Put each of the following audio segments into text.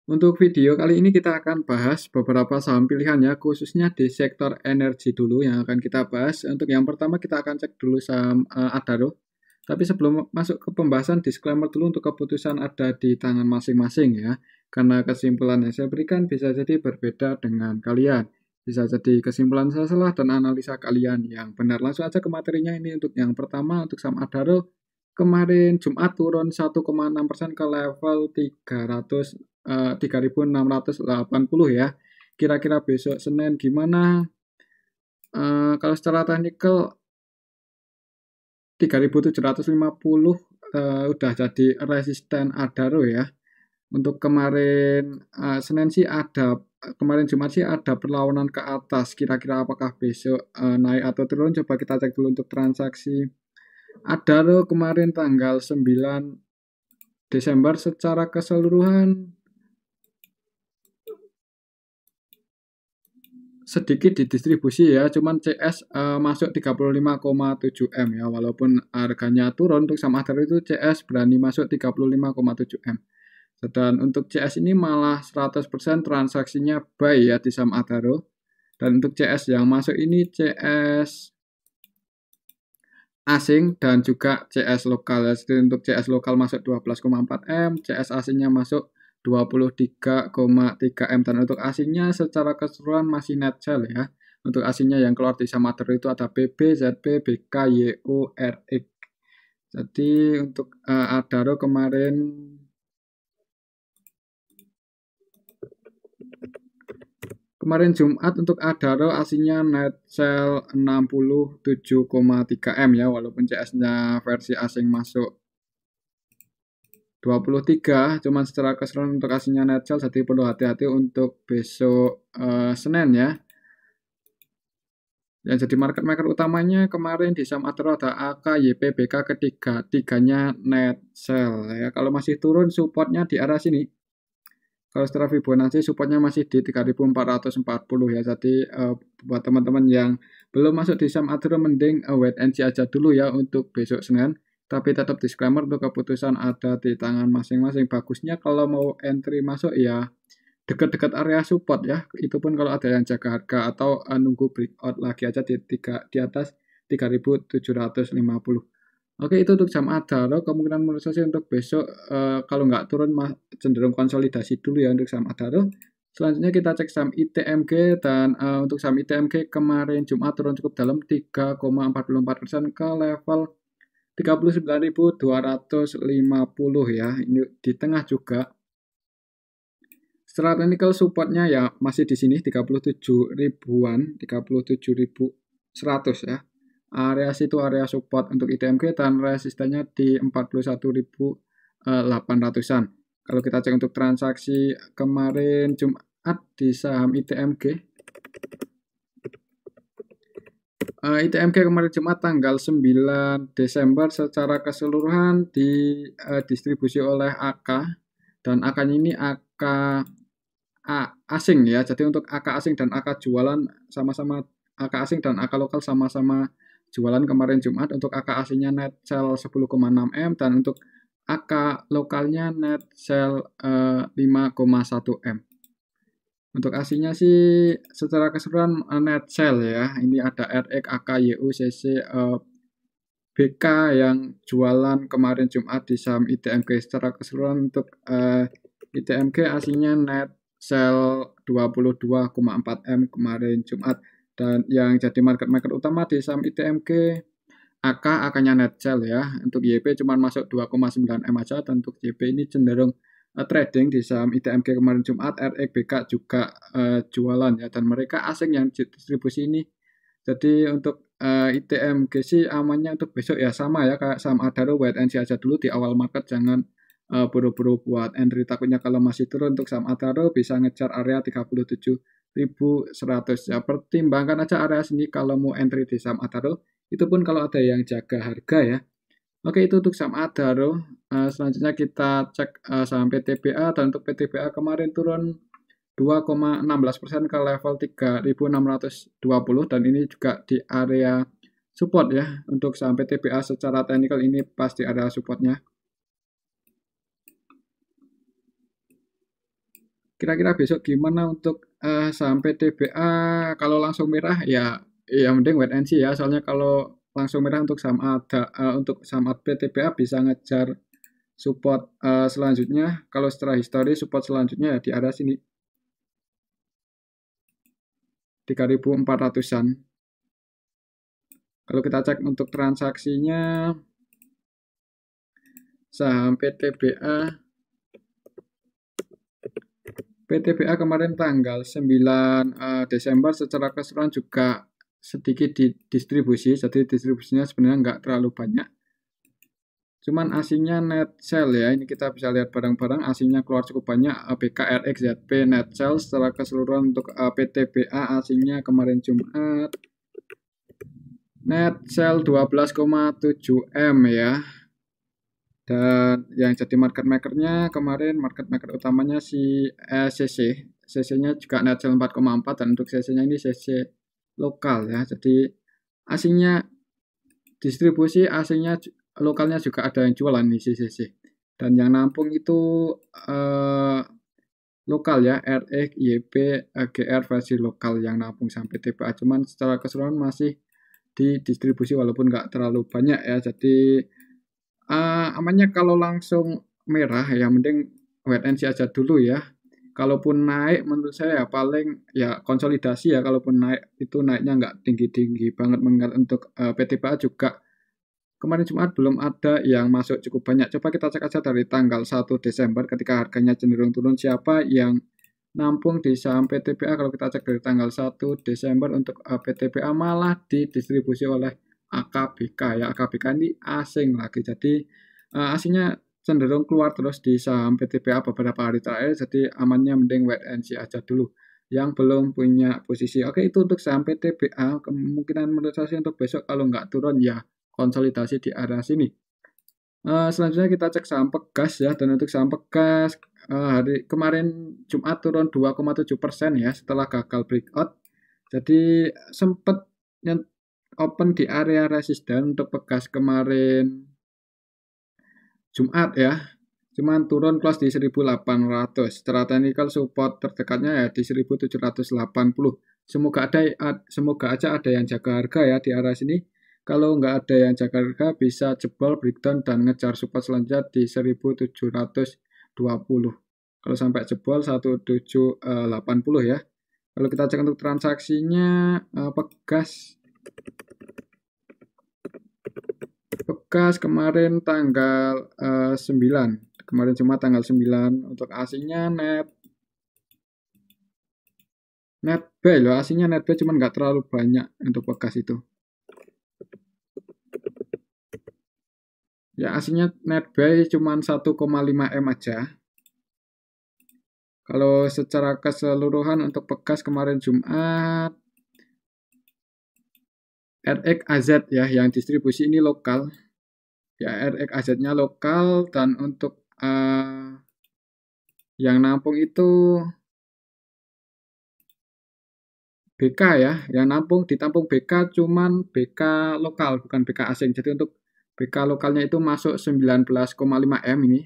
Untuk video kali ini kita akan bahas beberapa saham pilihan ya, khususnya di sektor energi dulu yang akan kita bahas. Untuk yang pertama kita akan cek dulu saham Adaro. Tapi sebelum masuk ke pembahasan, disclaimer dulu untuk keputusan ada di tangan masing-masing ya. Karena kesimpulan yang saya berikan bisa jadi berbeda dengan kalian. Bisa jadi kesimpulan saya salah dan analisa kalian yang benar. Langsung aja ke materinya. Ini untuk yang pertama, untuk saham Adaro. Kemarin Jumat turun 1,6% ke level 3.680 ya. Kira-kira besok Senin gimana? Kalau secara teknikal 3.750 udah jadi resisten Adaro ya. Untuk kemarin Senin sih ada, kemarin Jumat sih ada perlawanan ke atas. Kira-kira apakah besok naik atau turun? Coba kita cek dulu untuk transaksi Adaro kemarin tanggal 9 Desember secara keseluruhan sedikit didistribusi ya, cuman CS masuk 35,7 M ya, walaupun harganya turun untuk saham Adaro itu CS berani masuk 35,7 M. Dan untuk CS ini malah 100% transaksinya buy ya di saham Adaro. Dan untuk CS yang masuk ini CS asing dan juga CS lokal. Jadi untuk CS lokal masuk 12,4 M, CS asingnya masuk 23,3 M, dan untuk asingnya secara keseluruhan masih net sell ya. Untuk asingnya yang keluar di saham Adaro itu ada PB, ZP, BK, YO, RX. Jadi untuk Adaro kemarin Jumat untuk Adaro asingnya net sell 67,3 M ya, walaupun CS-nya versi asing masuk 23, cuman secara keseluruhan untuk asingnya net sell, jadi perlu hati-hati untuk besok Senin ya. Yang jadi market maker utamanya kemarin di saham Adaro ada AK, YP, BK, tiganya net sell ya. Kalau masih turun supportnya di arah sini. Kalau secara Fibonacci supportnya masih di 3.440 ya. Jadi buat teman-teman yang belum masuk di saham Adaro mending wait and see aja dulu ya untuk besok Senin. Tapi tetap disclaimer untuk keputusan ada di tangan masing-masing. Bagusnya kalau mau entry masuk ya dekat-dekat area support ya. Itu pun kalau ada yang jaga harga atau nunggu breakout lagi aja di atas 3.750. Oke, itu untuk saham Adaro. Kemungkinan menurut saya untuk besok kalau nggak turun cenderung konsolidasi dulu ya untuk saham Adaro. Selanjutnya kita cek saham ITMG, dan untuk saham ITMG kemarin Jumat turun cukup dalam 3,44% ke level 39.250 ya. Ini di tengah juga. Secara teknikal supportnya ya masih di sini 37 ribuan, 37.100 ya. Area situ area support untuk ITMG dan resistennya di 41.800-an. Kalau kita cek untuk transaksi kemarin Jumat di saham ITMG, ITMG kemarin Jumat tanggal 9 Desember secara keseluruhan didistribusi oleh AK, dan AK-nya ini AK asing ya. Jadi untuk AK asing dan AK jualan sama-sama, AK asing dan AK lokal sama-sama jualan kemarin Jumat. Untuk AK asingnya net sell 10,6 M dan untuk AK lokalnya net sell 5,1 M. Untuk asingnya sih secara keseluruhan net sell ya. Ini ada RX, AK, YU, CC, BK yang jualan kemarin Jumat di saham ITMG. Secara keseluruhan untuk ITMG asingnya net sell 22,4 M kemarin Jumat. Dan yang jadi market maker utama di saham ITMG AK-nya net sell ya. Untuk YP cuma masuk 2,9 M aja, dan untuk YP ini cenderung trading di saham ITMG kemarin Jumat. RX, BK juga jualan ya, dan mereka asing yang distribusi ini. Jadi untuk ITMG sih amannya untuk besok ya sama ya kayak saham Adaro, wait and see aja dulu di awal market, jangan buru-buru buat entry. Takutnya kalau masih turun untuk saham Adaro bisa ngejar area 37.100 ya. Pertimbangkan aja area sini kalau mau entry di saham Adaro. Itu pun kalau ada yang jaga harga ya. Oke, itu untuk saham Adaro. Selanjutnya kita cek saham PTBA, dan untuk PTBA kemarin turun 2,16% ke level 3.620, dan ini juga di area support ya. Untuk saham PTBA secara teknikal ini pas di area supportnya. kira-kira besok gimana untuk saham PTBA? Kalau langsung merah ya mending wait and see ya. Soalnya kalau langsung merah untuk saham PTBA bisa ngejar support selanjutnya. Kalau setelah histori support selanjutnya ya di area sini 3.400-an. Kalau kita cek untuk transaksinya saham PTBA kemarin tanggal 9 Desember secara keseluruhan juga sedikit didistribusi, jadi distribusinya sebenarnya nggak terlalu banyak. Cuman asingnya net sell ya, ini kita bisa lihat barang-barang asingnya keluar cukup banyak. BKRX, ZP, net sell secara keseluruhan untuk PTBA asingnya kemarin Jumat. Net sell 12,7 M ya. Dan yang jadi market makernya kemarin market maker utamanya si CC. CC-nya juga net sell 4,4 dan untuk CC-nya ini CC lokal ya. Jadi asingnya distribusi, asingnya lokalnya juga ada yang jualan nih si CC. Dan yang nampung itu lokal ya, RX, YP, GR versi lokal yang nampung sampai TBA. Cuman secara keseluruhan masih didistribusi walaupun nggak terlalu banyak ya. Jadi amannya kalau langsung merah ya mending wait and see aja dulu ya. Kalaupun naik menurut saya ya paling ya konsolidasi ya, kalaupun naik itu naiknya nggak tinggi-tinggi banget, mengingat untuk PTBA juga kemarin Jumat belum ada yang masuk cukup banyak. Coba kita cek aja dari tanggal 1 Desember ketika harganya cenderung turun siapa yang nampung di saham PTBA. Kalau kita cek dari tanggal 1 Desember untuk PTBA malah didistribusi oleh AKBK ya. AKBK ini asing lagi, jadi asingnya cenderung keluar terus di saham PTBA beberapa hari terakhir, jadi amannya mending wait and see aja dulu yang belum punya posisi. Oke, itu untuk saham PTBA. Kemungkinan menurut saya untuk besok kalau nggak turun ya konsolidasi di area sini. Selanjutnya kita cek saham Pegas ya, dan untuk saham Pegas hari kemarin Jumat turun 2,7% ya setelah gagal breakout. Jadi sempat open di area resisten untuk Pegas kemarin Jumat ya. Cuman turun close di 1.800. Secara technical support terdekatnya ya di 1.780. Semoga aja ada yang jaga harga ya di area sini. Kalau nggak ada yang jaga harga bisa jebol breakdown dan ngejar support selanjutnya di 1.720. Kalau sampai jebol 1.780 ya. Kalau kita cek untuk transaksinya Pegas kemarin tanggal 9. Kemarin cuma tanggal 9 untuk asingnya net buy loh, asingnya net buy cuman nggak terlalu banyak untuk Pegas itu. Ya asingnya net buy cuman 1,5 M aja. Kalau secara keseluruhan untuk Pegas kemarin Jumat RX AZ ya yang distribusi ini lokal. Ya RX AZ-nya lokal, dan untuk yang nampung itu BK ya, yang ditampung BK cuman BK lokal bukan BK asing. Jadi untuk BK lokalnya itu masuk 19,5 M ini.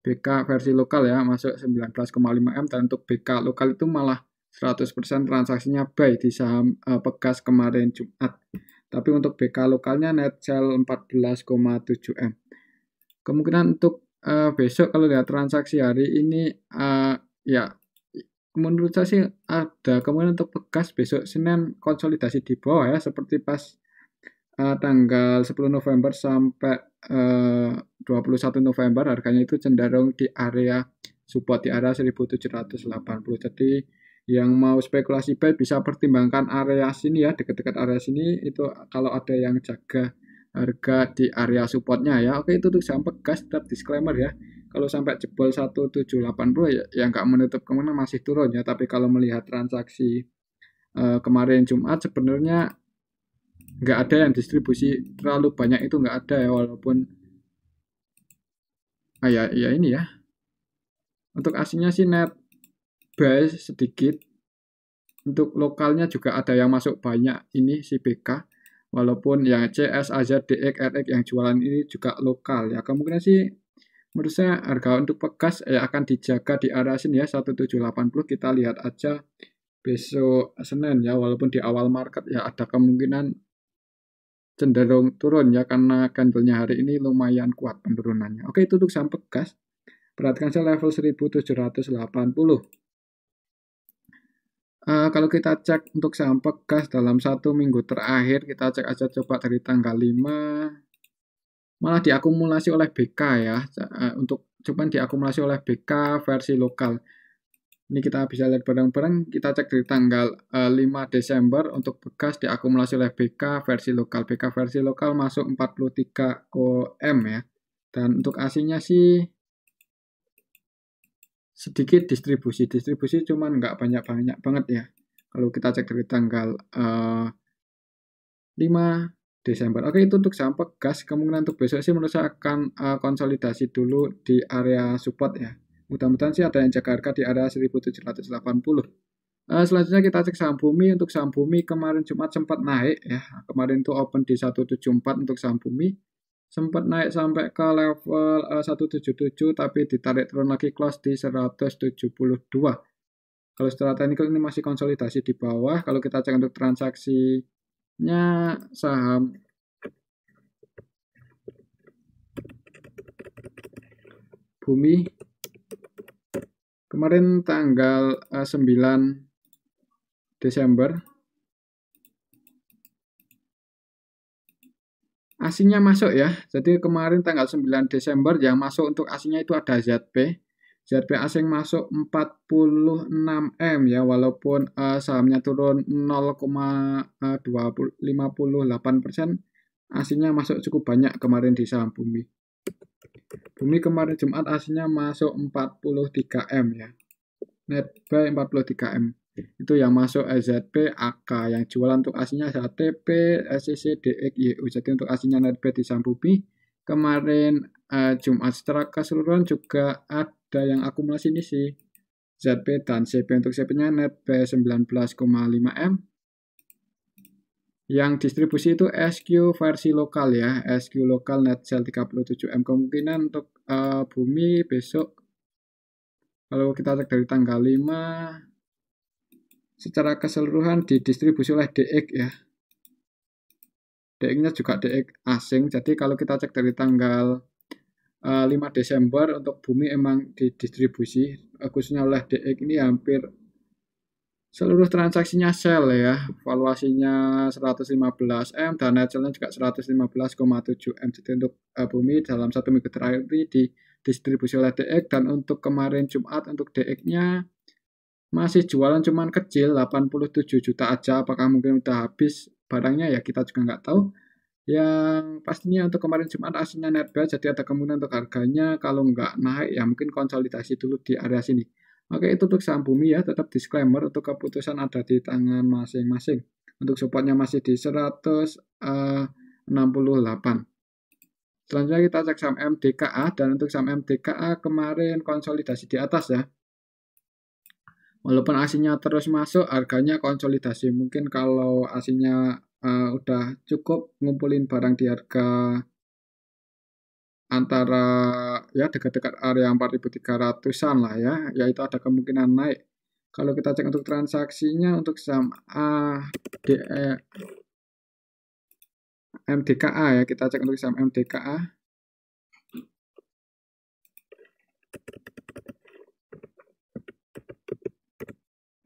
BK versi lokal ya masuk 19,5 M, dan untuk BK lokal itu malah 100% transaksinya buy di saham Pegas kemarin Jumat. Tapi untuk BK lokalnya net sell 14,7 M. Kemungkinan untuk besok kalau lihat transaksi hari ini ya menurut saya sih ada kemungkinan untuk Pegas besok Senin konsolidasi di bawah ya, seperti pas tanggal 10 November sampai 21 November harganya itu cenderung di area support di area 1780. Jadi yang mau spekulasi buy bisa pertimbangkan area sini ya, dekat-dekat area sini itu kalau ada yang jaga harga di area supportnya ya. Oke, itu untuk saham Pegas, tetap disclaimer ya. Kalau sampai jebol 1780 ya nggak menutup kemana masih turun ya. Tapi kalau melihat transaksi kemarin Jumat sebenarnya nggak ada yang distribusi terlalu banyak, itu nggak ada ya, walaupun ya ini ya. Untuk asingnya sih net buy sedikit. Untuk lokalnya juga ada yang masuk banyak ini si BK. Walaupun yang CS, AZ, DX, RX yang jualan ini juga lokal ya. Kemungkinan sih menurut saya harga untuk pegas akan dijaga di area sini ya 1780. Kita lihat aja besok Senin ya, walaupun di awal market ya ada kemungkinan cenderung turun ya karena candlenya hari ini lumayan kuat penurunannya. Oke, itu untuk saham pegas. Perhatikan saya level 1780. Kalau kita cek untuk saham pegas dalam 1 minggu terakhir, kita cek aja coba dari tanggal 5, malah diakumulasi oleh BK ya, untuk cuman diakumulasi oleh BK versi lokal. Ini kita bisa lihat bareng-bareng, kita cek dari tanggal 5 Desember untuk bekas diakumulasi oleh BK versi lokal. BK versi lokal masuk 43 OM ya. Dan untuk aslinya sih sedikit distribusi cuman nggak banyak-banyak banget ya. Kalau kita cek dari tanggal 5 Desember. Oke, itu untuk saham pegas. Kemungkinan untuk besok sih menurut saya akan konsolidasi dulu di area support ya. Mudah-mudahan sih ada yang jaga harga di area 1780. Selanjutnya kita cek saham bumi. Untuk saham bumi kemarin Jumat sempat naik ya. Kemarin itu open di 174 untuk saham bumi. Sempat naik sampai ke level 177 tapi ditarik turun lagi close di 172. Kalau secara teknikal ini masih konsolidasi di bawah. Kalau kita cek untuk transaksinya saham bumi kemarin tanggal 9 Desember asingnya masuk ya. Jadi kemarin tanggal 9 Desember yang masuk untuk asingnya itu ada ZP. ZP asing masuk 46M ya, walaupun sahamnya turun 0,58%, asingnya masuk cukup banyak kemarin di saham bumi. Bumi kemarin Jumat asingnya masuk 43M ya. Net buy 43M. Itu yang masuk ZP, AK, yang jualan untuk aslinya HTP, SCC, DX, YU. Jadi untuk aslinya net buy di saham bumi kemarin Jumat secara keseluruhan juga ada yang akumulasi ini sih ZP dan CP. Untuk CP-nya net buy 19,5M. Yang distribusi itu SQ versi lokal ya, SQ lokal net sell 37M. Kemungkinan untuk bumi besok kalau kita cek dari tanggal 5 secara keseluruhan didistribusi oleh DX ya. DX-nya juga DX asing. Jadi kalau kita cek dari tanggal 5 Desember untuk bumi emang didistribusi khususnya oleh DX ini hampir seluruh transaksinya sell ya. Valuasinya 115M dan net sell-nya juga 115,7M. Jadi untuk bumi dalam 1 minggu terakhir ini didistribusi oleh DX. Dan untuk kemarin Jumat untuk DX-nya masih jualan cuman kecil 87 juta aja. Apakah mungkin udah habis barangnya ya kita juga nggak tahu. Yang pastinya untuk kemarin Jumat aslinya net buy, jadi ada kemungkinan untuk harganya kalau nggak naik ya mungkin konsolidasi dulu di area sini. Oke, itu untuk saham bumi ya, tetap disclaimer untuk keputusan ada di tangan masing-masing. Untuk supportnya masih di 168. Selanjutnya kita cek saham MDKA, dan untuk saham MDKA kemarin konsolidasi di atas ya. Walaupun aslinya terus masuk, harganya konsolidasi. Mungkin kalau aslinya udah cukup ngumpulin barang di harga antara ya dekat-dekat area 4.300-an lah ya itu ada kemungkinan naik. Kalau kita cek untuk transaksinya untuk saham MDKA ya, kita cek untuk saham MDKA.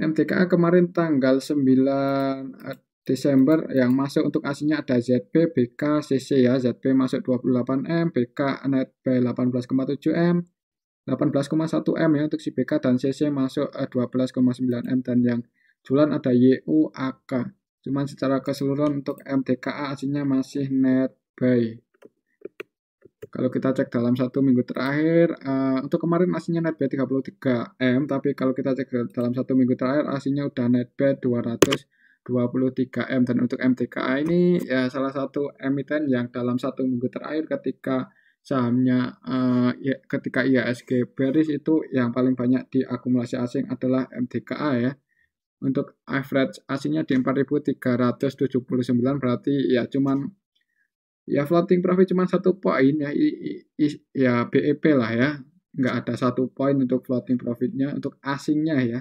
MDKA kemarin tanggal 9 Desember yang masuk untuk aslinya ada ZP, BK, CC ya. ZP masuk 28M, BK net buy 18,7M, 18,1M ya untuk si BK, dan CC masuk 12,9M, dan yang jualan ada YU, AK. Cuman secara keseluruhan untuk MDKA aslinya masih net buy. Kalau kita cek dalam 1 minggu terakhir, untuk kemarin aslinya net buy 33M, tapi kalau kita cek dalam 1 minggu terakhir aslinya udah net buy 223M. Dan untuk MDKA ini ya salah satu emiten yang dalam 1 minggu terakhir ketika sahamnya ketika IHSG bearish itu yang paling banyak diakumulasi asing adalah MDKA ya. Untuk average aslinya di 4.379, berarti ya cuman Ya floating profit cuma 1 poin ya, ya BEP lah ya, nggak ada 1 poin untuk floating profitnya untuk asingnya ya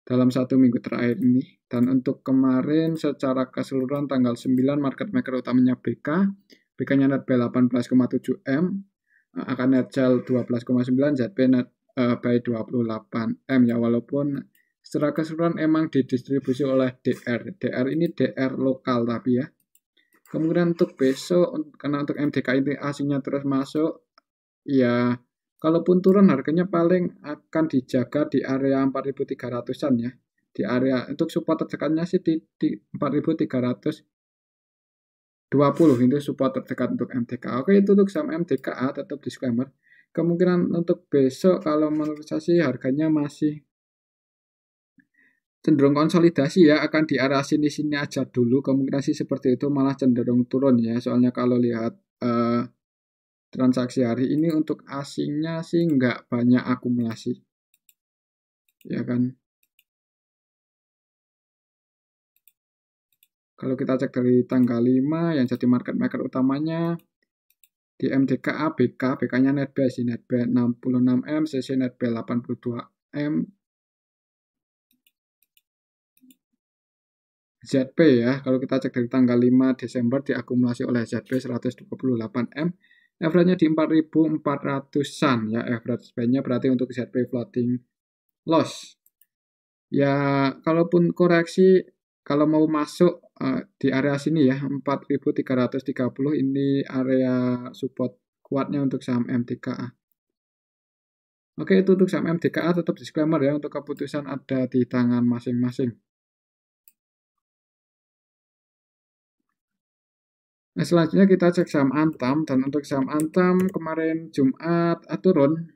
dalam 1 minggu terakhir ini. Dan untuk kemarin secara keseluruhan tanggal 9 market maker utamanya BK-nya net buy 18,7 M, akan net sell 12,9, ZP net buy 28 M ya, walaupun secara keseluruhan emang didistribusi oleh DR ini DR lokal tapi ya. Kemungkinan untuk besok, karena untuk MDK ini asingnya terus masuk, ya kalaupun turun harganya paling akan dijaga di area 4.300-an ya. Di area untuk support terdekatnya sih di 4.320 itu support terdekat untuk MDK. Oke, itu untuk saham MDKA tetap disclaimer. Kemungkinan untuk besok kalau menurut saya sih harganya masih cenderung konsolidasi ya, akan di area sini-sini aja dulu. Kemungkinan sih seperti itu, malah cenderung turun ya. Soalnya kalau lihat transaksi hari ini untuk asingnya sih nggak banyak akumulasi. Ya kan. Kalau kita cek dari tanggal 5 yang jadi market maker utamanya di MDKA BK-nya net buy 66M, CC net buy 82M, ZP ya, kalau kita cek dari tanggal 5 Desember diakumulasi oleh ZP 128M, average-nya di 4.400-an ya, average buy-nya berarti untuk ZP floating loss. Ya, kalaupun koreksi, kalau mau masuk di area sini ya, 4.330 ini area support kuatnya untuk saham MDKA. Oke, itu untuk saham MDKA, tetap disclaimer ya, untuk keputusan ada di tangan masing-masing. Nah, selanjutnya kita cek saham Antam, dan untuk saham Antam kemarin Jumat turun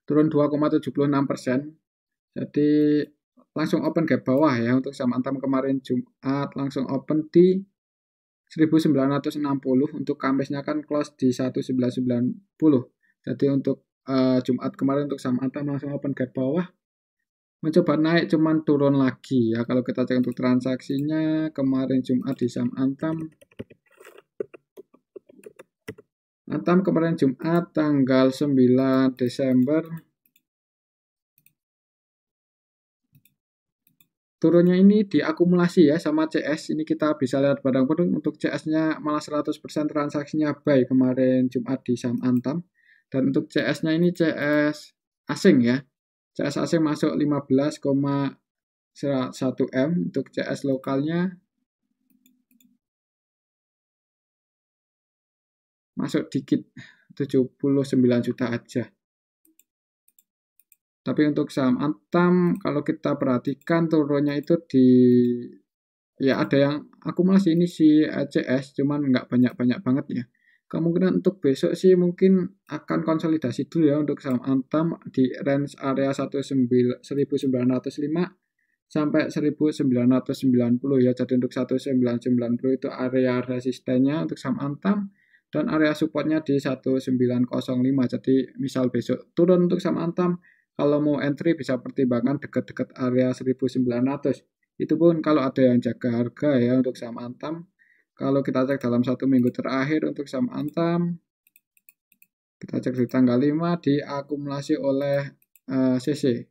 2,76%. Jadi langsung open gap bawah ya untuk saham Antam kemarin Jumat, langsung open di 1960, untuk Kamisnya kan close di 1990. Jadi untuk Jumat kemarin untuk saham Antam langsung open gap bawah, mencoba naik cuman turun lagi ya. Kalau kita cek untuk transaksinya kemarin Jumat di saham Antam kemarin Jumat tanggal 9 Desember turunnya ini diakumulasi ya sama CS. Ini kita bisa lihat bareng-bareng, untuk CS-nya malah 100% transaksinya buy kemarin Jumat di saham Antam. Dan untuk CS-nya ini CS asing ya. CS asing masuk 15,1 M, untuk CS lokalnya masuk dikit 79 juta aja. Tapi untuk saham Antam kalau kita perhatikan turunnya itu ya ada yang akumulasi ini si CS, cuman nggak banyak-banyak banget ya. Kemungkinan untuk besok sih mungkin akan konsolidasi dulu ya untuk saham Antam di range area 1905 sampai 1990 ya. Jadi untuk 1990 itu area resistennya untuk saham Antam, dan area supportnya di 1905. Jadi misal besok turun untuk saham Antam, kalau mau entry bisa pertimbangkan dekat-dekat area 1900. Itu pun kalau ada yang jaga harga ya untuk saham Antam. Kalau kita cek dalam 1 minggu terakhir untuk saham Antam, kita cek di tanggal 5 diakumulasi oleh CC.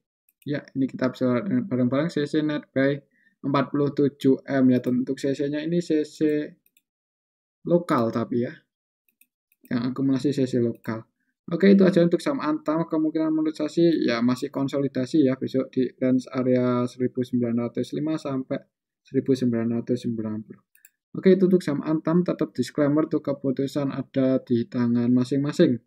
Ya, ini kita bisa bareng-bareng CC net buy 47M ya. Untuk CC-nya ini CC lokal tapi ya, yang akumulasi CC lokal. Oke, itu aja untuk saham Antam. Kemungkinan menurut saya sih ya masih konsolidasi ya besok di range area 1905 sampai 1990. Oke, itu untuk saham Antam, tetap disclaimer untuk keputusan ada di tangan masing-masing.